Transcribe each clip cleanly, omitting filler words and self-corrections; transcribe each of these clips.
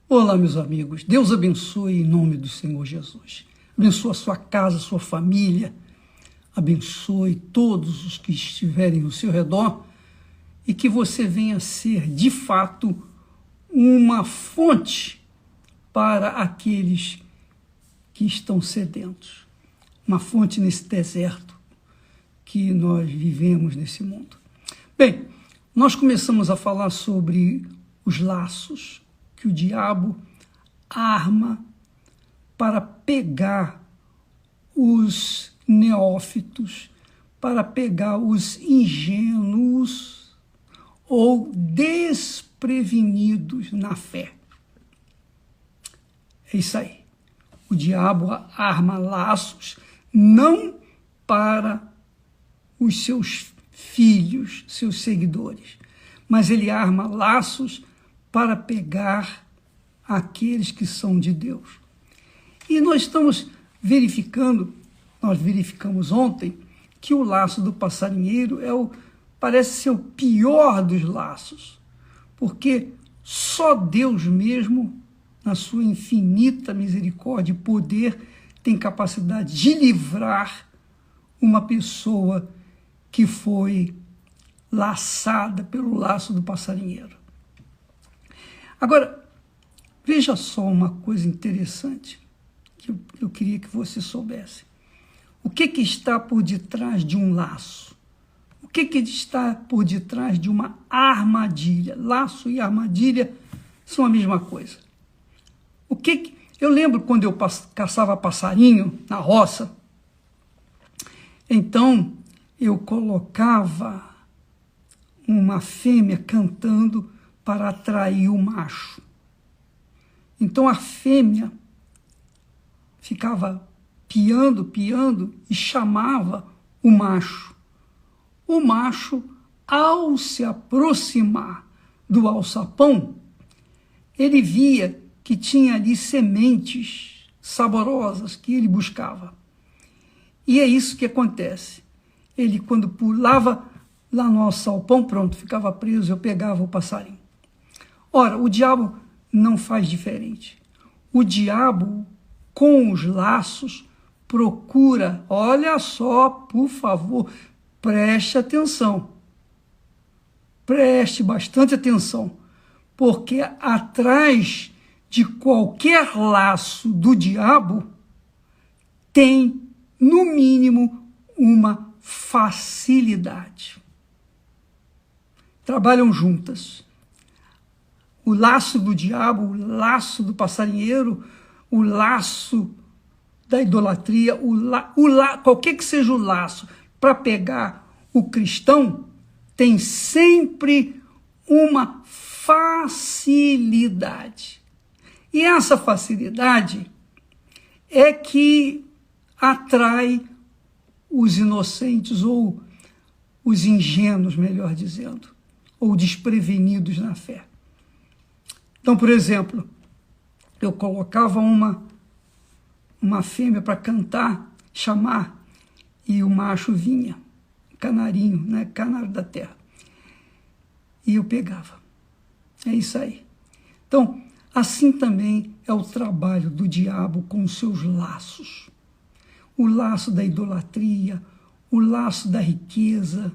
Olá, meus amigos. Deus abençoe em nome do Senhor Jesus. Abençoe a sua casa, a sua família. Abençoe todos os que estiverem ao seu redor e que você venha ser, de fato, uma fonte para aqueles que estão sedentos. Uma fonte nesse deserto que nós vivemos nesse mundo. Bem, nós começamos a falar sobre os laços que o diabo arma para pegar os neófitos, para pegar os ingênuos ou desprevenidos na fé. É isso aí. O diabo arma laços não para os seus filhos, seus seguidores, mas ele arma laços para pegar aqueles que são de Deus. E nós estamos verificando, nós verificamos ontem, que o laço do passarinheiro parece ser o pior dos laços, porque só Deus mesmo, na sua infinita misericórdia e poder, tem capacidade de livrar uma pessoa que foi laçada pelo laço do passarinheiro. Agora, veja só uma coisa interessante que eu queria que você soubesse. O que está por detrás de um laço? O que está por detrás de uma armadilha? Laço e armadilha são a mesma coisa. Eu lembro quando eu caçava passarinho na roça, então eu colocava uma fêmea cantando para atrair o macho. Então a fêmea ficava piando e chamava o macho. O macho, ao se aproximar do alçapão, ele via que tinha ali sementes saborosas que ele buscava. E é isso que acontece. Ele, quando pulava lá no alçapão, pronto, ficava preso, eu pegava o passarinho. Ora, o diabo não faz diferente. O diabo, com os laços, procura, olha só, por favor, preste atenção. Preste bastante atenção, porque atrás de qualquer laço do diabo tem, no mínimo, uma facilidade. Trabalham juntas. O laço do diabo, o laço do passarinheiro, o laço da idolatria, qualquer que seja o laço para pegar o cristão, tem sempre uma facilidade. E essa facilidade é que atrai os inocentes ou os ingênuos, melhor dizendo, ou desprevenidos na fé. Então, por exemplo, eu colocava uma fêmea para cantar, chamar, e o macho vinha, canarinho, né, canário da terra. E eu pegava. É isso aí. Então, assim também é o trabalho do diabo com os seus laços. O laço da idolatria, o laço da riqueza,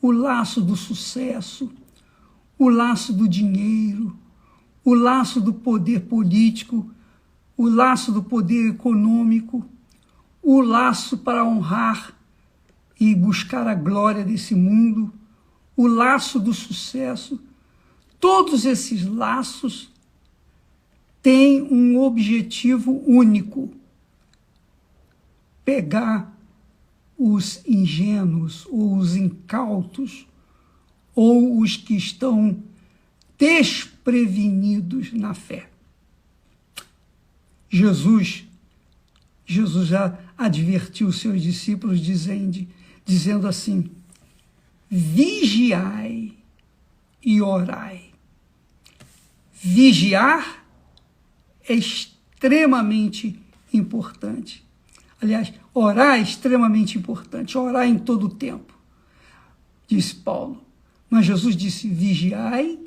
o laço do sucesso, o laço do dinheiro, o laço do poder político, o laço do poder econômico, o laço para honrar e buscar a glória desse mundo, o laço do sucesso. Todos esses laços têm um objetivo único: pegar os ingênuos, ou os incautos, ou os que estão desprevenidos na fé. Jesus já advertiu os seus discípulos dizendo assim: vigiai e orai. Vigiar é extremamente importante. Aliás, orar é extremamente importante, orar em todo o tempo, disse Paulo. Mas Jesus disse: vigiai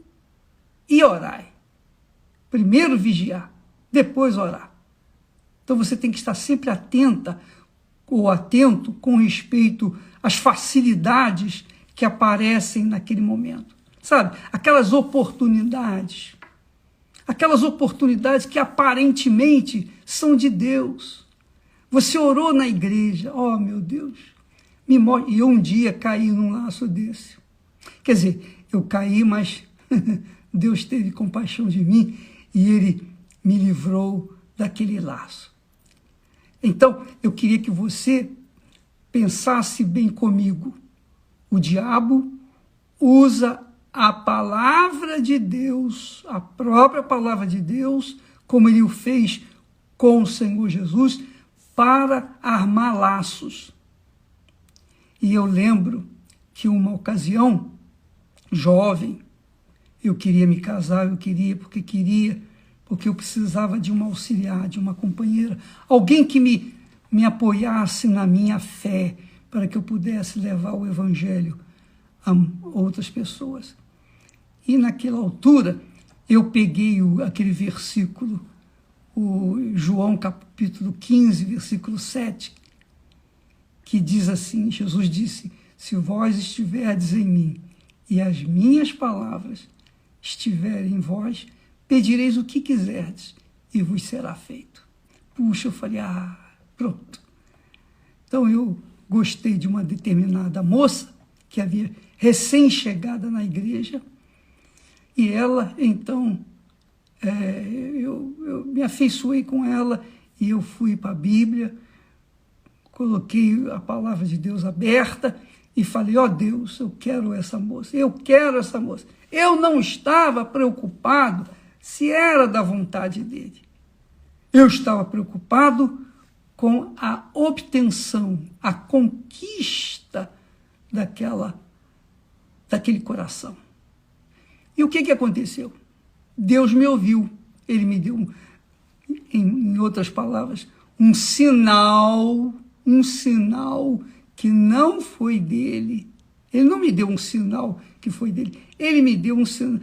e orai. Primeiro vigiar, depois orar. Então você tem que estar sempre atenta ou atento com respeito às facilidades que aparecem naquele momento. Sabe? Aquelas oportunidades que aparentemente são de Deus. Você orou na igreja, oh meu Deus, me mostra. E eu um dia caí num laço desse. Quer dizer, eu caí, mas Deus teve compaixão de mim e Ele me livrou daquele laço. Então, eu queria que você pensasse bem comigo. O diabo usa a palavra de Deus, a própria palavra de Deus, como ele o fez com o Senhor Jesus, para armar laços. E eu lembro que uma ocasião, jovem, eu queria me casar, porque eu precisava de uma auxiliar, de uma companheira, alguém que me apoiasse na minha fé, para que eu pudesse levar o evangelho a outras pessoas. E naquela altura, eu peguei aquele versículo, o João capítulo 15, versículo 7, que diz assim, Jesus disse, se vós estiverdes em mim e as minhas palavras estiverem em vós, pedireis o que quiserdes e vos será feito. Puxa, eu falei, pronto. Então eu gostei de uma determinada moça que havia recém-chegada na igreja e ela, então, eu me afeiçoei com ela e eu fui para a Bíblia, coloquei a palavra de Deus aberta e falei, ó Deus, eu quero essa moça. Eu não estava preocupado se era da vontade dele. Eu estava preocupado com a obtenção, a conquista daquele coração. E o que aconteceu? Deus me ouviu. Ele me deu, em outras palavras, um sinal que não foi dele. Ele não me deu um sinal que foi dele. Ele me deu um sinal.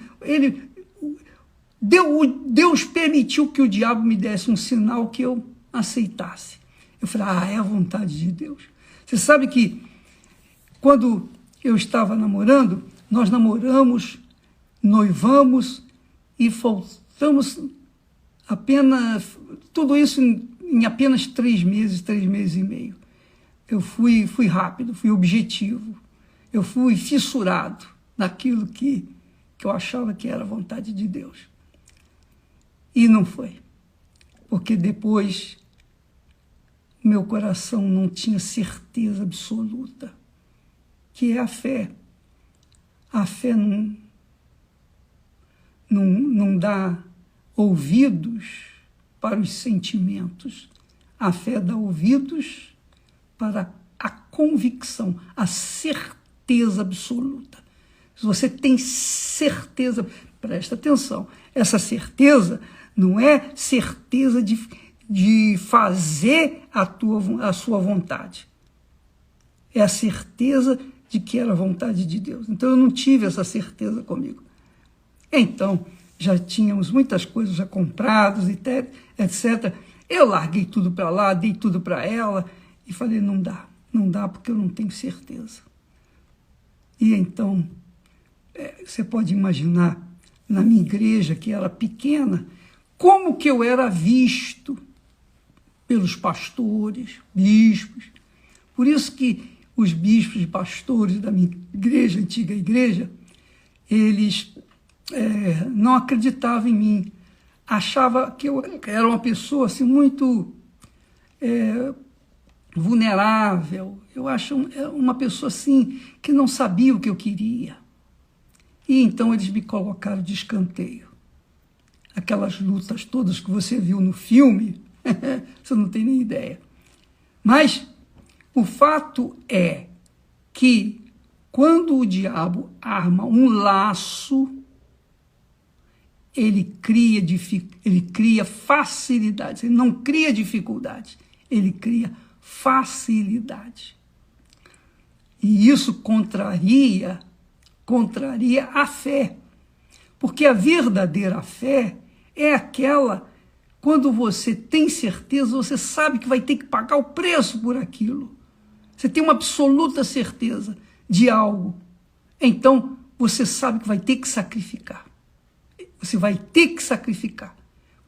Deus permitiu que o diabo me desse um sinal que eu aceitasse. Eu falei, é a vontade de Deus. Você sabe que quando eu estava namorando, nós namoramos, noivamos e faltamos apenas, tudo isso em apenas 3 meses e meio. Eu fui rápido, fui objetivo, eu fui fissurado naquilo que eu achava que era a vontade de Deus. E não foi, porque depois meu coração não tinha certeza absoluta, que é a fé. A fé não dá ouvidos para os sentimentos. A fé dá ouvidos para a convicção, a certeza absoluta. Se você tem certeza, presta atenção, essa certeza não é certeza de fazer a sua vontade. É a certeza de que era a vontade de Deus. Então, eu não tive essa certeza comigo. Então, já tínhamos muitas coisas já compradas, etc. Eu larguei tudo para lá, dei tudo para ela e falei, não dá porque eu não tenho certeza. E então, você pode imaginar, na minha igreja, que era pequena, como que eu era visto pelos pastores, bispos. Por isso que os bispos e pastores da minha igreja, antiga igreja, eles não acreditavam em mim. Achavam que eu era uma pessoa assim, muito vulnerável. Eu acho uma pessoa assim que não sabia o que eu queria. E então eles me colocaram de escanteio. Aquelas lutas todas que você viu no filme, você não tem nem ideia. Mas o fato é que quando o diabo arma um laço, ele cria facilidades. Ele não cria dificuldades, ele cria facilidade. E isso contraria a fé. Porque a verdadeira fé é aquela quando você tem certeza, você sabe que vai ter que pagar o preço por aquilo. Você tem uma absoluta certeza de algo. Então, você sabe que vai ter que sacrificar. Você vai ter que sacrificar.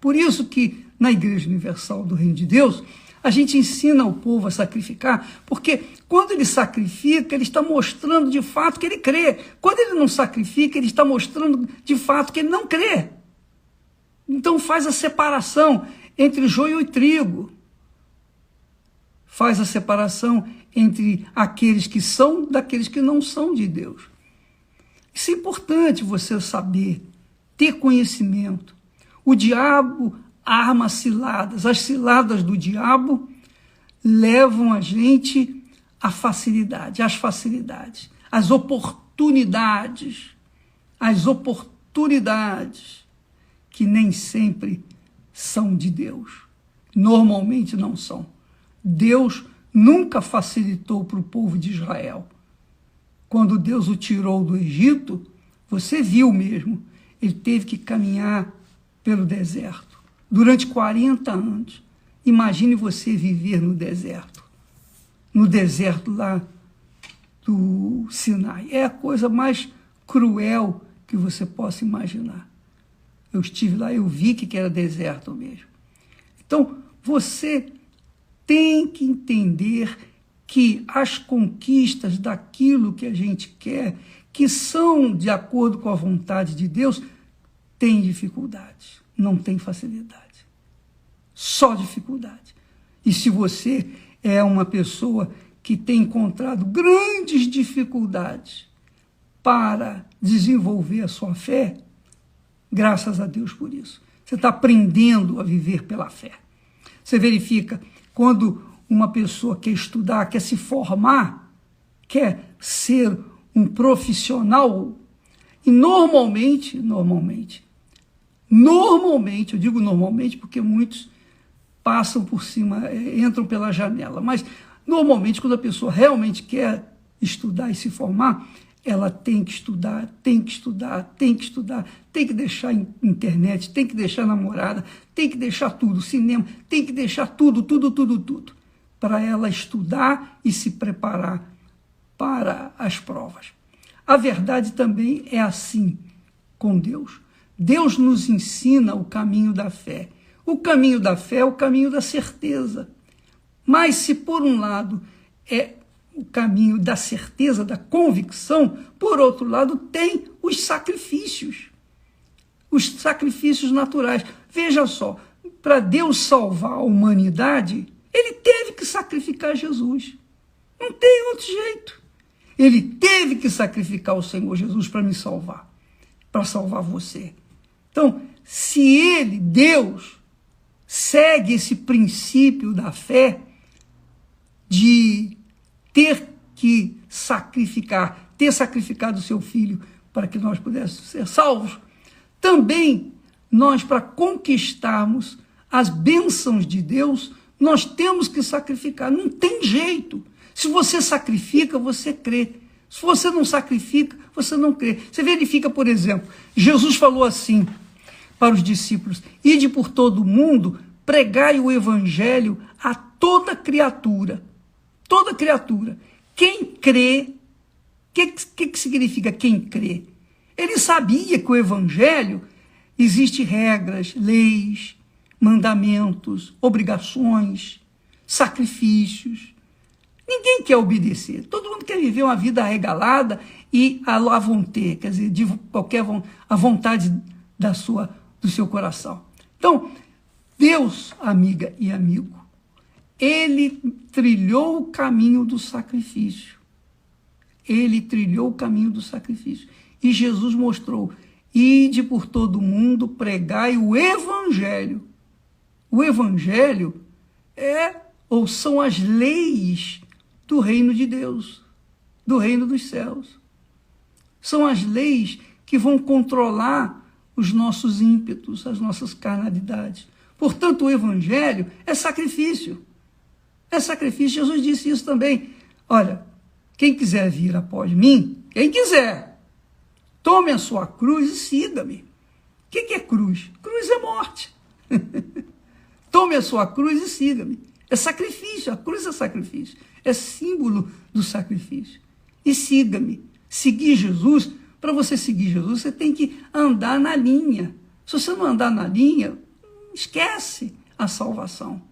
Por isso que na Igreja Universal do Reino de Deus, a gente ensina o povo a sacrificar, porque quando ele sacrifica, ele está mostrando de fato que ele crê. Quando ele não sacrifica, ele está mostrando de fato que ele não crê. Então faz a separação entre joio e trigo. Faz a separação entre aqueles que são daqueles que não são de Deus. Isso é importante você saber, ter conhecimento. O diabo arma ciladas. As ciladas do diabo levam a gente à facilidade, às facilidades, às oportunidades que nem sempre são de Deus. Normalmente não são. Deus nunca facilitou para o povo de Israel. Quando Deus o tirou do Egito, você viu mesmo, ele teve que caminhar pelo deserto durante 40 anos. Imagine você viver no deserto lá do Sinai. É a coisa mais cruel que você possa imaginar. Eu estive lá, eu vi que era deserto mesmo. Então, você tem que entender que as conquistas daquilo que a gente quer, que são de acordo com a vontade de Deus, tem dificuldades, não tem facilidade. Só dificuldade. E se você é uma pessoa que tem encontrado grandes dificuldades para desenvolver a sua fé, graças a Deus por isso. Você está aprendendo a viver pela fé. Você verifica, quando uma pessoa quer estudar, quer se formar, quer ser um profissional, e normalmente, eu digo normalmente porque muitos passam por cima, entram pela janela, mas normalmente quando a pessoa realmente quer estudar e se formar, ela tem que estudar, tem que deixar internet, tem que deixar namorada, tem que deixar tudo, cinema, tem que deixar tudo, para ela estudar e se preparar para as provas. A verdade também é assim com Deus. Deus nos ensina o caminho da fé. O caminho da fé é o caminho da certeza. Mas se por um lado é o caminho da certeza, da convicção, por outro lado tem os sacrifícios naturais. Veja só, para Deus salvar a humanidade, ele teve que sacrificar Jesus. Não tem outro jeito. Ele teve que sacrificar o Senhor Jesus para me salvar, para salvar você. Então, se ele, Deus, segue esse princípio da fé de ter que sacrificar, ter sacrificado o seu filho para que nós pudéssemos ser salvos, também nós, para conquistarmos as bênçãos de Deus, nós temos que sacrificar. Não tem jeito. Se você sacrifica, você crê. Se você não sacrifica, você não crê. Você verifica, por exemplo, Jesus falou assim para os discípulos: ide por todo o mundo, pregai o evangelho a toda criatura. Toda criatura. Quem crê, o que significa quem crê? Ele sabia que o evangelho existe regras, leis, mandamentos, obrigações, sacrifícios. Ninguém quer obedecer. Todo mundo quer viver uma vida arregalada e à vontade, quer dizer, de qualquer a vontade do seu coração. Então, Deus, amiga e amigo, ele trilhou o caminho do sacrifício. Ele trilhou o caminho do sacrifício. E Jesus mostrou: ide por todo mundo, pregai o evangelho. O evangelho são as leis do reino de Deus, do reino dos céus. São as leis que vão controlar os nossos ímpetos, as nossas carnalidades. Portanto, o evangelho é sacrifício. É sacrifício. Jesus disse isso também. Olha, quem quiser vir após mim, quem quiser, tome a sua cruz e siga-me. O que é cruz? Cruz é morte. Tome a sua cruz e siga-me. É sacrifício, a cruz é sacrifício. É símbolo do sacrifício. E siga-me. Seguir Jesus, para você seguir Jesus, você tem que andar na linha. Se você não andar na linha, esquece a salvação.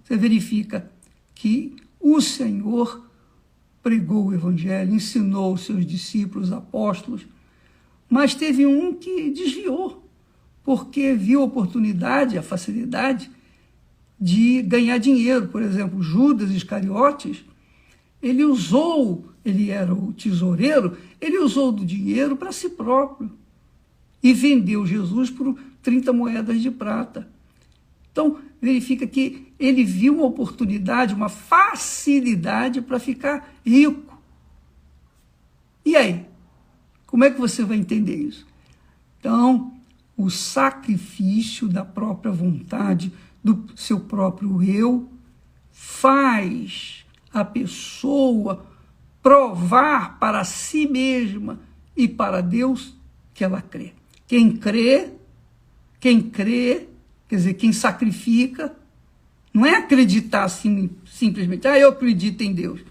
Você verifica que o Senhor pregou o Evangelho, ensinou os seus discípulos, apóstolos, mas teve um que desviou, porque viu a oportunidade, a facilidade de ganhar dinheiro. Por exemplo, Judas Iscariotes, ele era o tesoureiro, ele usou do dinheiro para si próprio e vendeu Jesus por 30 moedas de prata. Então, verifica que ele viu uma oportunidade, uma facilidade para ficar rico. E aí? Como é que você vai entender isso? Então, o sacrifício da própria vontade, do seu próprio eu, faz a pessoa provar para si mesma e para Deus que ela crê. Quem crê, quer dizer, quem sacrifica, não é acreditar assim, simplesmente, eu acredito em Deus.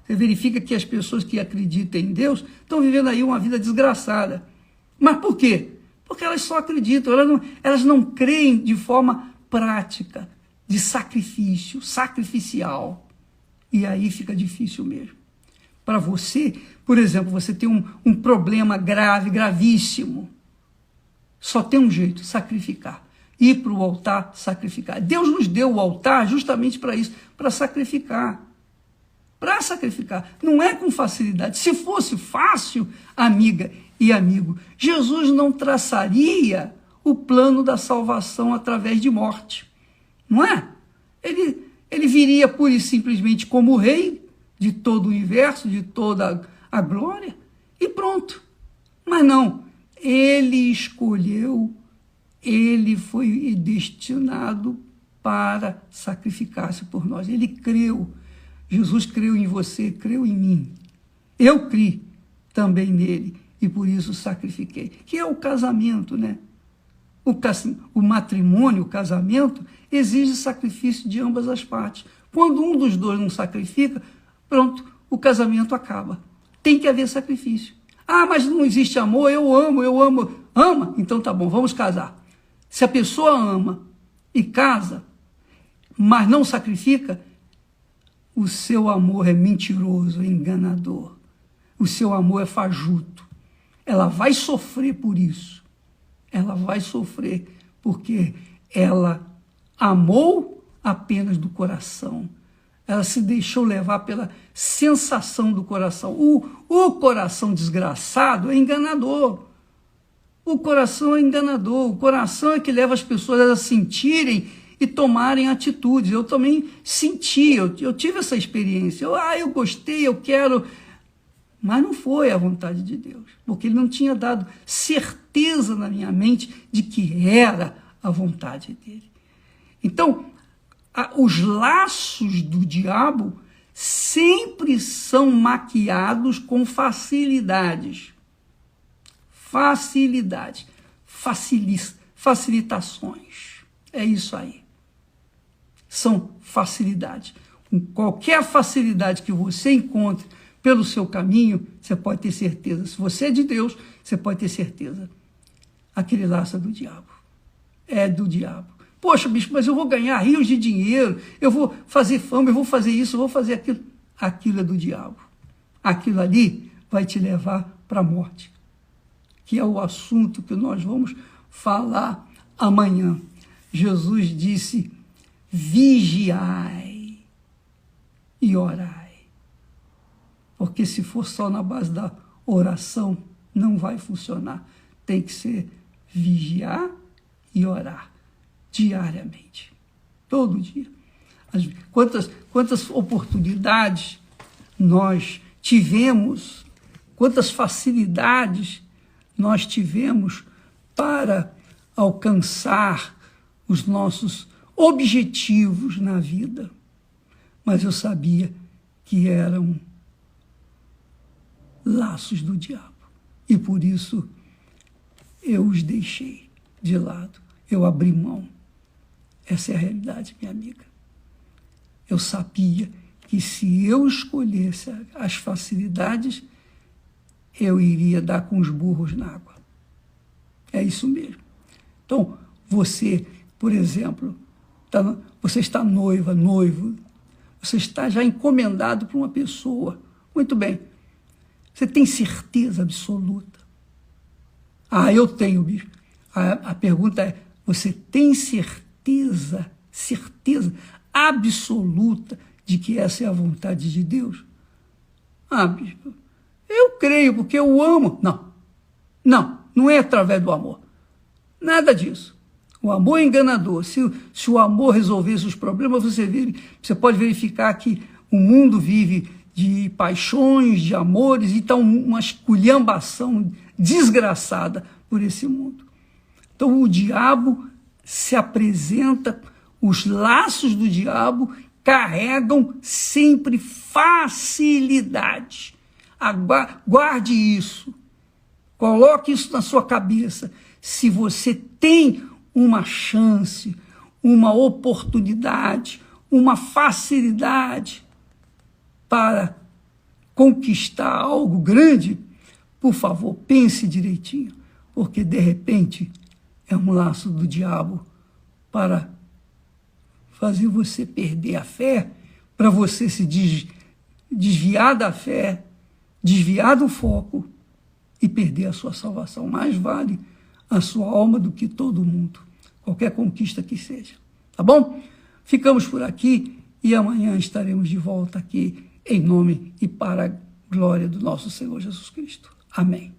Você verifica que as pessoas que acreditam em Deus estão vivendo aí uma vida desgraçada. Mas por quê? Porque elas só acreditam, elas não creem de forma prática, de sacrifício, sacrificial. E aí fica difícil mesmo. Para você, por exemplo, você tem um problema grave, gravíssimo. Só tem um jeito, sacrificar. Ir para o altar, sacrificar. Deus nos deu o altar justamente para isso, para sacrificar. Para sacrificar. Não é com facilidade. Se fosse fácil, amiga e amigo, Jesus não traçaria o plano da salvação através de morte. Não é? Ele viria pura e simplesmente como rei de todo o universo, de toda a glória, e pronto. Mas não, ele escolheu, ele foi destinado para sacrificar-se por nós. Ele creu. Jesus creu em você, creu em mim. Eu criei também nele e por isso sacrifiquei. Que é o casamento, né? O matrimônio, o casamento, exige sacrifício de ambas as partes. Quando um dos dois não sacrifica, pronto, o casamento acaba. Tem que haver sacrifício. Mas não existe amor, eu amo. Ama? Então tá bom, vamos casar. Se a pessoa ama e casa, mas não sacrifica, o seu amor é mentiroso, é enganador. O seu amor é fajuto. Ela vai sofrer por isso. Ela vai sofrer porque ela amou apenas do coração. Ela se deixou levar pela sensação do coração. O coração desgraçado é enganador. O coração é enganador. O coração é que leva as pessoas a sentirem e tomarem atitudes. Eu também senti, eu tive essa experiência. Eu gostei, eu quero. Mas não foi a vontade de Deus, porque ele não tinha dado certeza na minha mente de que era a vontade dele. Então, os laços do diabo sempre são maquiados com facilidades. Facilitações. É isso aí. São facilidades. Com qualquer facilidade que você encontre pelo seu caminho, você pode ter certeza. Se você é de Deus, você pode ter certeza. Aquele laço é do diabo. É do diabo. Poxa, bispo, mas eu vou ganhar rios de dinheiro, eu vou fazer fama, eu vou fazer isso, eu vou fazer aquilo. Aquilo é do diabo. Aquilo ali vai te levar para a morte, que é o assunto que nós vamos falar amanhã. Jesus disse, vigiai e orai. Porque se for só na base da oração, não vai funcionar. Tem que ser vigiar e orar diariamente, todo dia. Quantas oportunidades nós tivemos, quantas facilidades nós tivemos para alcançar os nossos objetivos na vida. Mas eu sabia que eram laços do diabo. E por isso eu os deixei. de lado. Eu abri mão. Essa é a realidade, minha amiga. Eu sabia que se eu escolhesse as facilidades, eu iria dar com os burros na água. É isso mesmo. Então, você, por exemplo, você está noiva, noivo, você está já encomendado por uma pessoa. Muito bem. Você tem certeza absoluta? Eu tenho, bicho. A pergunta é, você tem certeza absoluta de que essa é a vontade de Deus? Bispo, eu creio porque eu o amo. Não é através do amor. Nada disso. O amor é enganador. Se o amor resolvesse os problemas, você pode verificar que o mundo vive de paixões, de amores, e está uma esculhambação desgraçada por esse mundo. Então o diabo se apresenta, os laços do diabo carregam sempre facilidade. Guarde isso. Coloque isso na sua cabeça. Se você tem uma chance, uma oportunidade, uma facilidade para conquistar algo grande, por favor, pense direitinho, porque de repente é um laço do diabo para fazer você perder a fé, para você se desviar da fé, desviar do foco e perder a sua salvação. Mais vale a sua alma do que todo mundo, qualquer conquista que seja. Tá bom? Ficamos por aqui e amanhã estaremos de volta aqui em nome e para a glória do nosso Senhor Jesus Cristo. Amém.